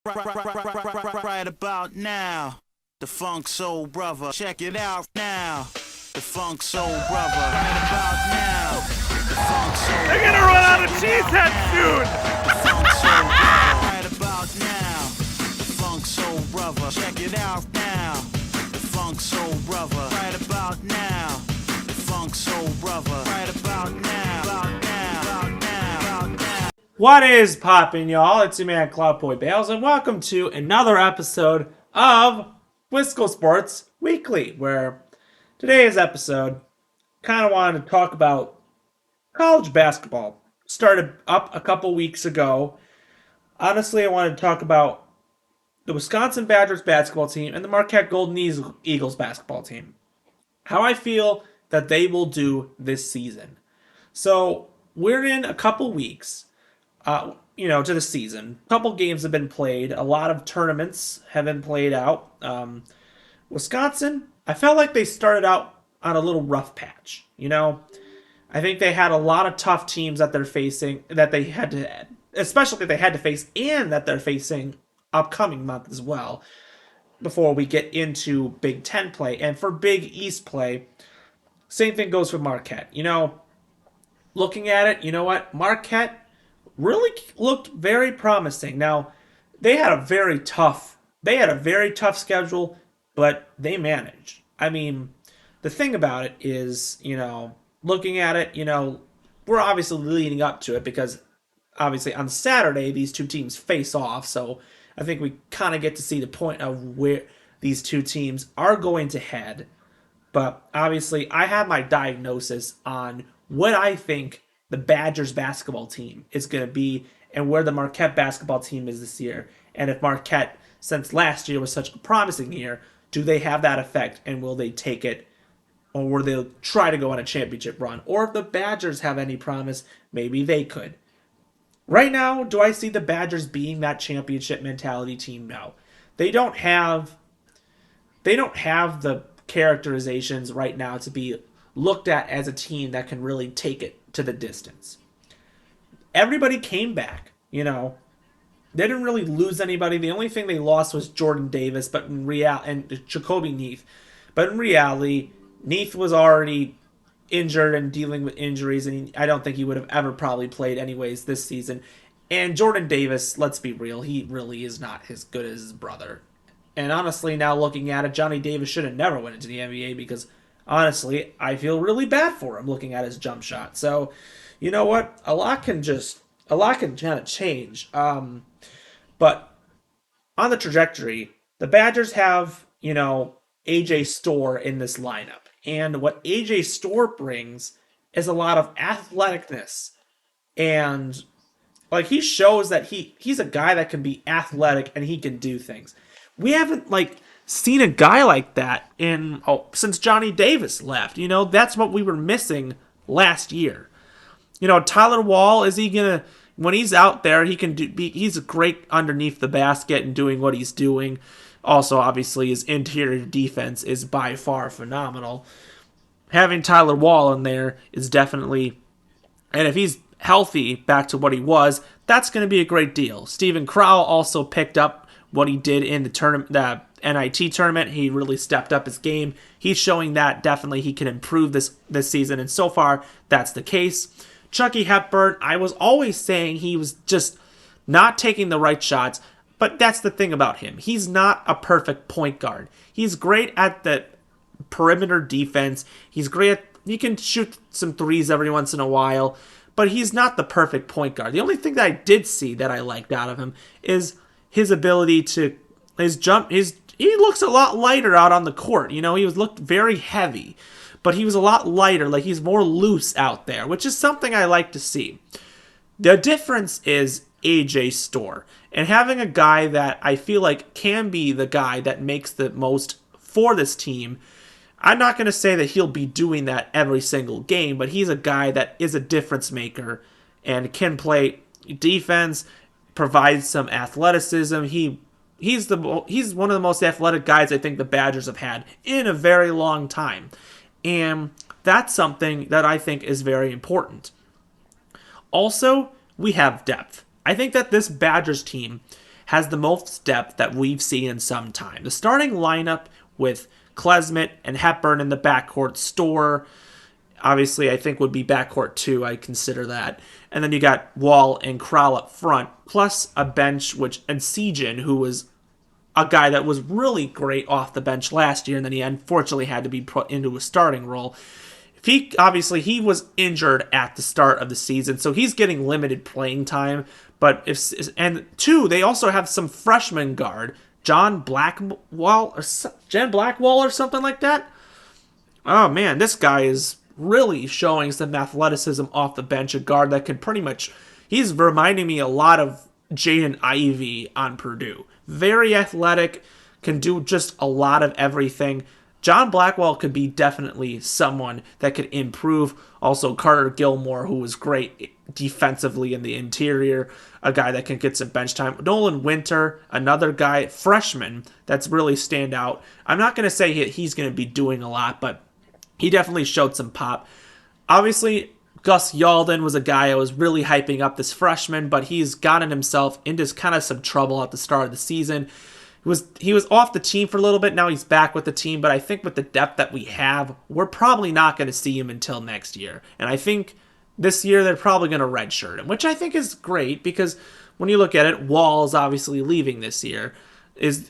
Right about now, the Funk Soul Brother. Check it out now, the Funk Soul Brother. Right about now, the Funk Soul. They're gonna run out of cheeseheads soon. The Funk Soul Brother. Right about now, the Funk Soul Brother. Check it out now, the Funk Soul Brother. Right about now, the Funk Soul Brother. Right about now, about now, about now, about now. What is poppin', y'all? It's your man Cloudboy Bales, and welcome to another episode of Wisco Sports Weekly, where today's episode kind of wanted to talk about college basketball. Started up a couple weeks ago. Honestly, I wanted to talk about the Wisconsin Badgers basketball team and the Marquette Golden Eagles basketball team. How I feel that they will do this season. So, we're in a couple weeks. To the season. A couple games have been played. A lot of tournaments have been played out. Wisconsin, I felt like they started out on a little rough patch. I think they had a lot of tough teams that they're facing, that they had to, especially that they had to face, and that they're facing upcoming month as well. Before we get into Big Ten play, and for Big East play, same thing goes for Marquette. Looking at it, you know what, Marquette really looked very promising. Now, they had a very tough schedule, but they managed. I mean, the thing about it is, looking at it, we're obviously leading up to it because obviously on Saturday these two teams face off, so I think we kind of get to see the point of where these two teams are going to head. But obviously, I have my diagnosis on what I think the Badgers basketball team is going to be and where the Marquette basketball team is this year. And if Marquette, since last year was such a promising year, do they have that effect and will they take it, or will they try to go on a championship run? Or if the Badgers have any promise, maybe they could. Right now, do I see the Badgers being that championship mentality team? No. They don't have the characterizations right now to be looked at as a team that can really take it to the distance. Everybody came back, They didn't really lose anybody. The only thing they lost was Jordan Davis, and Jacoby Neath. But in reality, Neath was already injured and dealing with injuries, and I don't think he would have ever probably played anyways this season. And Jordan Davis, let's be real, he really is not as good as his brother. And honestly, now looking at it, Johnny Davis should have never went into the NBA because honestly, I feel really bad for him looking at his jump shot. So, you know what? A lot can kind of change. But on the trajectory, the Badgers have, AJ Storr in this lineup. And what AJ Storr brings is a lot of athleticness. And he shows that he's a guy that can be athletic and he can do things. We haven't seen a guy like that since Johnny Davis left. That's what we were missing last year. Tyler Wall, is he gonna, when he's out there, he's great underneath the basket and doing what he's doing. Also, obviously, his interior defense is by far phenomenal. Having Tyler Wall in there is definitely, and if he's healthy back to what he was, that's going to be a great deal. Steven Crowell also picked up what he did in the tournament, the NIT tournament. He really stepped up his game. He's showing that definitely he can improve this season, and so far that's the case. Chucky Hepburn, I was always saying he was just not taking the right shots, but that's the thing about him. He's not a perfect point guard. He's great at the perimeter defense. He can shoot some threes every once in a while, but he's not the perfect point guard. The only thing that I did see that I liked out of him is his ability to, he looks a lot lighter out on the court. He looked very heavy, but he was a lot lighter. He's more loose out there, which is something I like to see. The difference is AJ Storr, and having a guy that I feel like can be the guy that makes the most for this team. I'm not going to say that he'll be doing that every single game, but he's a guy that is a difference maker and can play defense, provides some athleticism. He's one of the most athletic guys I think the Badgers have had in a very long time. And that's something that I think is very important. Also, we have depth. I think that this Badgers team has the most depth that we've seen in some time. The starting lineup with Klesmit and Hepburn in the backcourt, Storr, obviously, I think would be backcourt too. I consider that. And then you got Wall and Krall up front, plus a bench, and Sejan, who was a guy that was really great off the bench last year, and then he unfortunately had to be put into a starting role. He was injured at the start of the season, so he's getting limited playing time. But they also have some freshman guard, Jen Blackwell or something like that. Oh man, this guy is really showing some athleticism off the bench. A guard that can he's reminding me a lot of Jaden Ivey on Purdue. Very athletic, can do just a lot of everything. John Blackwell could be definitely someone that could improve. Also, Carter Gilmore, who was great defensively in the interior, a guy that can get some bench time. Nolan Winter, another guy, freshman, that's really stand out. I'm not going to say he's going to be doing a lot, but he definitely showed some pop. Obviously, Gus Yalden was a guy I was really hyping up, this freshman, but he's gotten himself into kind of some trouble at the start of the season. He was off the team for a little bit. Now he's back with the team, but I think with the depth that we have, we're probably not going to see him until next year. And I think this year they're probably going to redshirt him, which I think is great because when you look at it, Wall is obviously leaving this year.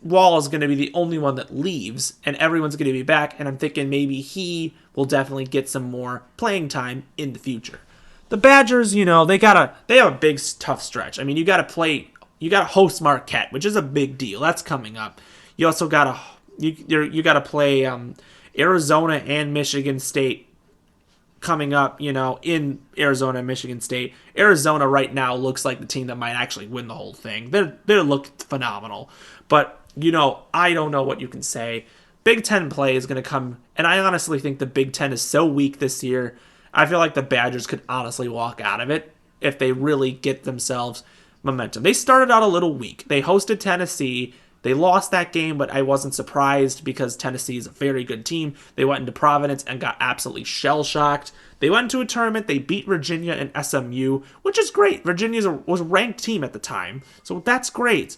Wall is going to be the only one that leaves, and everyone's going to be back, and I'm thinking maybe he will definitely get some more playing time in the future. The Badgers, they have a big, tough stretch. I mean, you got to host Marquette, which is a big deal. That's coming up. You also got to play Arizona and Michigan State coming up, in Arizona and Michigan State. Arizona right now looks like the team that might actually win the whole thing. They look phenomenal. But, I don't know what you can say. Big Ten play is going to come, and I honestly think the Big Ten is so weak this year. I feel like the Badgers could honestly walk out of it if they really get themselves momentum. They started out a little weak. They hosted Tennessee. They lost that game, but I wasn't surprised because Tennessee is a very good team. They went into Providence and got absolutely shell-shocked. They went into a tournament. They beat Virginia and SMU, which is great. Virginia was a ranked team at the time, so that's great.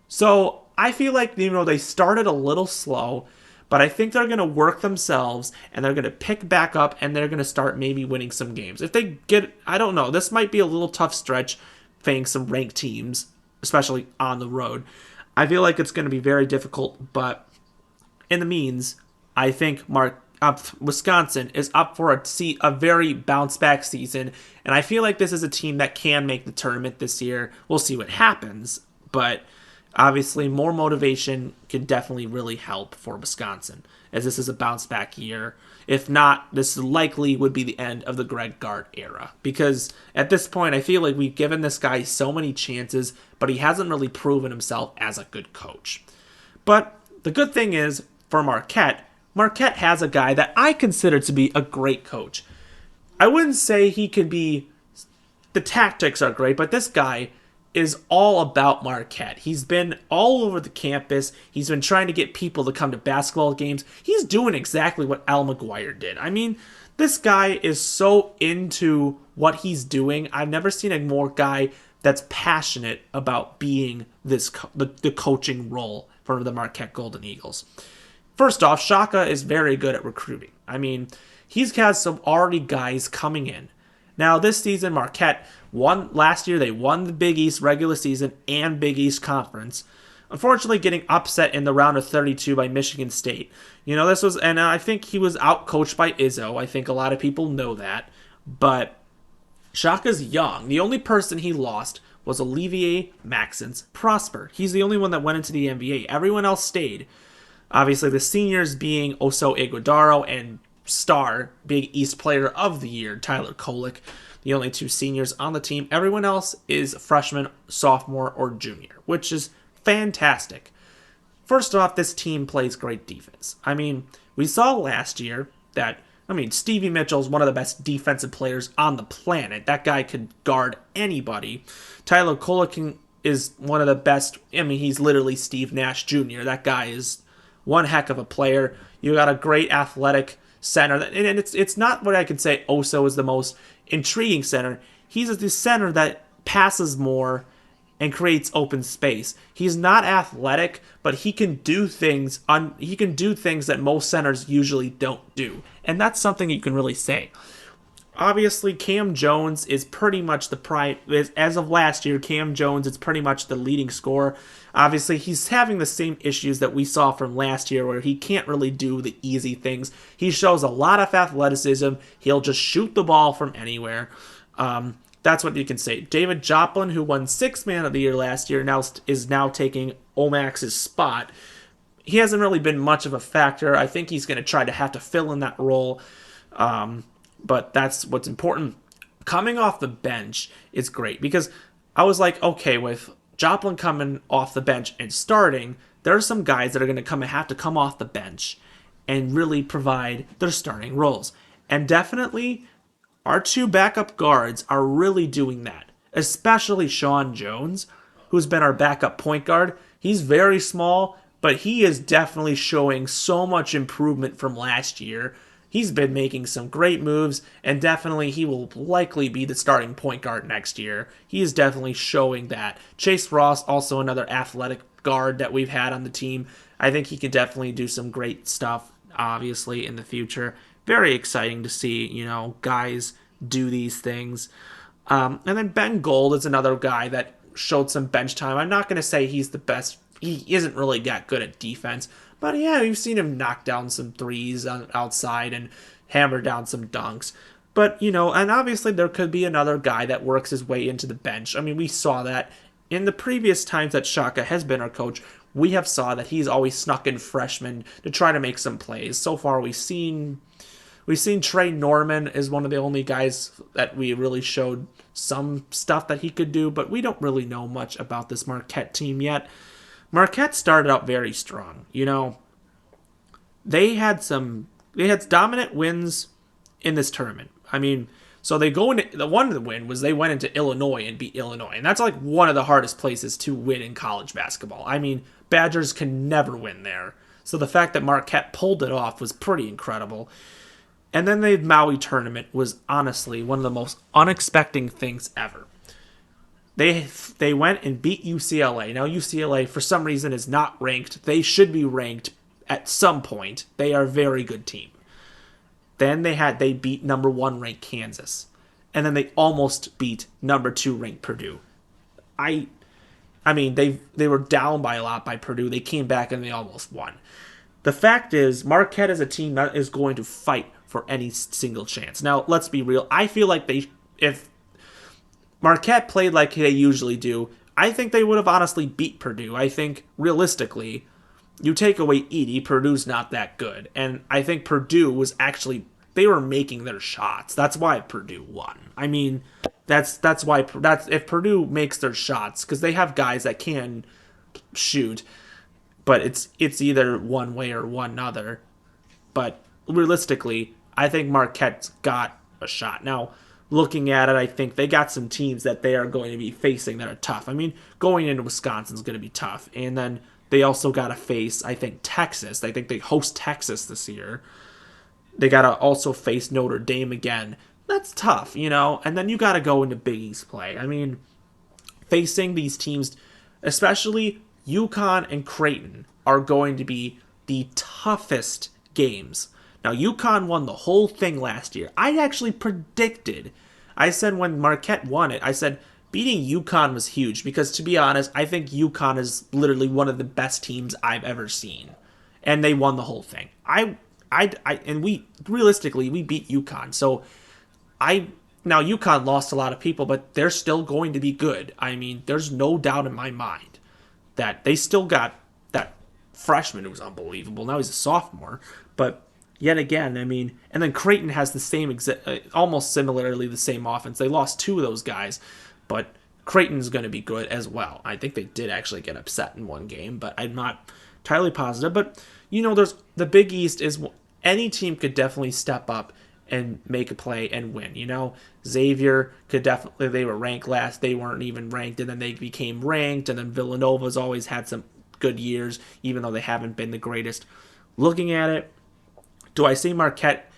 So I feel like they started a little slow, but I think they're going to work themselves, and they're going to pick back up, and they're going to start maybe winning some games. If they I don't know, this might be a little tough stretch facing some ranked teams, especially on the road. I feel like it's going to be very difficult, but in the means, I think Wisconsin is up for a very bounce-back season, and I feel like this is a team that can make the tournament this year. We'll see what happens, but obviously more motivation could definitely really help for Wisconsin, as this is a bounce-back year. If not, this likely would be the end of the Greg Gard era. Because at this point, I feel like we've given this guy so many chances, but he hasn't really proven himself as a good coach. But the good thing is, for Marquette has a guy that I consider to be a great coach. I wouldn't say he could be... The tactics are great, but this guy is all about Marquette. He's been all over the campus. He's been trying to get people to come to basketball games. He's doing exactly what Al McGuire did. I mean, this guy is so into what he's doing. I've never seen a more guy that's passionate about being the coaching role for the Marquette Golden Eagles. First off, Shaka is very good at recruiting. I mean, he's got some already guys coming in. Now, this season, Marquette last year they won the Big East regular season and Big East Conference. Unfortunately, getting upset in the round of 32 by Michigan State. And I think he was outcoached by Izzo. I think a lot of people know that. But Shaka's young. The only person he lost was Olivier Maxence Prosper. He's the only one that went into the NBA. Everyone else stayed. Obviously, the seniors being Oso Iguodaro and star Big East Player of the Year, Tyler Kolek. The only two seniors on the team. Everyone else is freshman, sophomore, or junior, which is fantastic. First off, this team plays great defense. I mean, we saw last year that, Stevie Mitchell is one of the best defensive players on the planet. That guy could guard anybody. Tyler Kolek is one of the best. He's literally Steve Nash Jr. That guy is one heck of a player. You got a great athletic center, and it's not what I could say Oso is the most intriguing center. He's the center that passes more and creates open space. He's not athletic, but he can do things that most centers usually don't do. And that's something you can really say. Obviously, Cam Jones is pretty much as of last year, Cam Jones is pretty much the leading scorer. Obviously, he's having the same issues that we saw from last year where he can't really do the easy things. He shows a lot of athleticism. He'll just shoot the ball from anywhere. That's what you can say. David Joplin, who won Sixth Man of the Year last year, is now taking Omax's spot. He hasn't really been much of a factor. I think he's going to have to fill in that role. But that's what's important. Coming off the bench is great because I was like, okay, with Joplin coming off the bench and starting, there are some guys that are going to have to come off the bench and really provide their starting roles. And definitely, our two backup guards are really doing that, especially Sean Jones, who's been our backup point guard. He's very small, but he is definitely showing so much improvement from last year. He's been making some great moves, and definitely he will likely be the starting point guard next year. He is definitely showing that. Chase Ross, also another athletic guard that we've had on the team. I think he can definitely do some great stuff, obviously, in the future. Very exciting to see, guys do these things. And then Ben Gold is another guy that showed some bench time. I'm not going to say he's the best. He isn't really that good at defense. But yeah, we've seen him knock down some threes outside and hammer down some dunks. But, and obviously there could be another guy that works his way into the bench. I mean, we saw that in the previous times that Ncaa has been our coach. We have saw that he's always snuck in freshmen to try to make some plays. So far, we've seen Trey Norman is one of the only guys that we really showed some stuff that he could do, but we don't really know much about this Marquette team yet. Marquette started out very strong. They had dominant wins in this tournament. I mean, so they go into the one of the win was they went into Illinois and beat Illinois, and that's like one of the hardest places to win in college basketball. I mean, Badgers can never win there. So the fact that Marquette pulled it off was pretty incredible. And then the Maui tournament was honestly one of the most unexpected things ever. They went and beat UCLA. Now UCLA for some reason is not ranked. They should be ranked at some point. They are a very good team. Then they beat number 1 ranked Kansas. And then they almost beat number 2 ranked Purdue. I mean they were down by a lot by Purdue. They came back and they almost won. The fact is Marquette is a team that is going to fight for any single chance. Now, let's be real. I feel like if Marquette played like they usually do, I think they would have honestly beat Purdue. I think, realistically, you take away Edey, Purdue's not that good. And I think Purdue was actually, they were making their shots. That's why Purdue won. I mean, that's if Purdue makes their shots, because they have guys that can shoot, but it's either one way or one other. But realistically, I think Marquette's got a shot. Now, looking at it, I think they got some teams that they are going to be facing that are tough. I mean, going into Wisconsin's going to be tough. And then they also got to face, I think, Texas. I think they host Texas this year. They got to also face Notre Dame again. That's tough, And then you got to go into Big East play. I mean, facing these teams, especially UConn and Creighton, are going to be the toughest games. Now, UConn won the whole thing last year. I actually predicted. I said when Marquette won it, I said beating UConn was huge because, to be honest, I think UConn is literally one of the best teams I've ever seen. And they won the whole thing. And we beat UConn. So now UConn lost a lot of people, but they're still going to be good. I mean, there's no doubt in my mind that they still got that freshman who was unbelievable. Now he's a sophomore, but yet again, I mean, and then Creighton has the same, almost similarly the same offense. They lost 2 of those guys, but Creighton's going to be good as well. I think they did actually get upset in one game, but I'm not entirely positive. But, there's the Big East is any team could definitely step up and make a play and win. Xavier could definitely, they were ranked last. They weren't even ranked, and then they became ranked, and then Villanova's always had some good years, even though they haven't been the greatest. Looking at it, do I see Marquette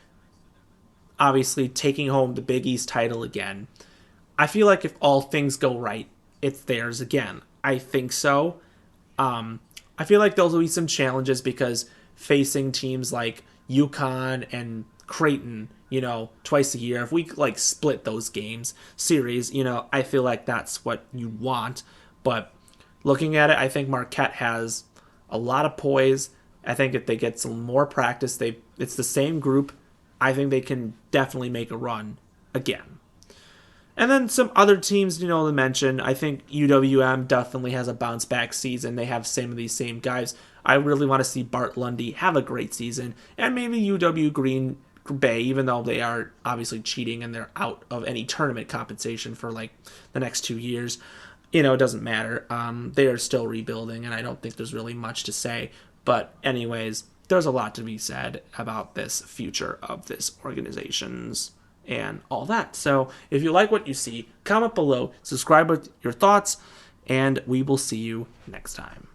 obviously taking home the Big East title again? I feel like if all things go right, it's theirs again. I think so. I feel like there'll be some challenges because facing teams like UConn and Creighton, twice a year, if we like split those games series, I feel like that's what you want. But looking at it, I think Marquette has a lot of poise. I think if they get some more practice, it's the same group. I think they can definitely make a run again. And then some other teams, to mention. I think UWM definitely has a bounce back season. They have some of these same guys. I really want to see Bart Lundy have a great season. And maybe UW Green Bay, even though they are obviously cheating and they're out of any tournament compensation for like the next 2 years. It doesn't matter. They are still rebuilding, and I don't think there's really much to say. But anyways, there's a lot to be said about this future of this organization's and all that. So if you like what you see, comment below, subscribe with your thoughts, and we will see you next time.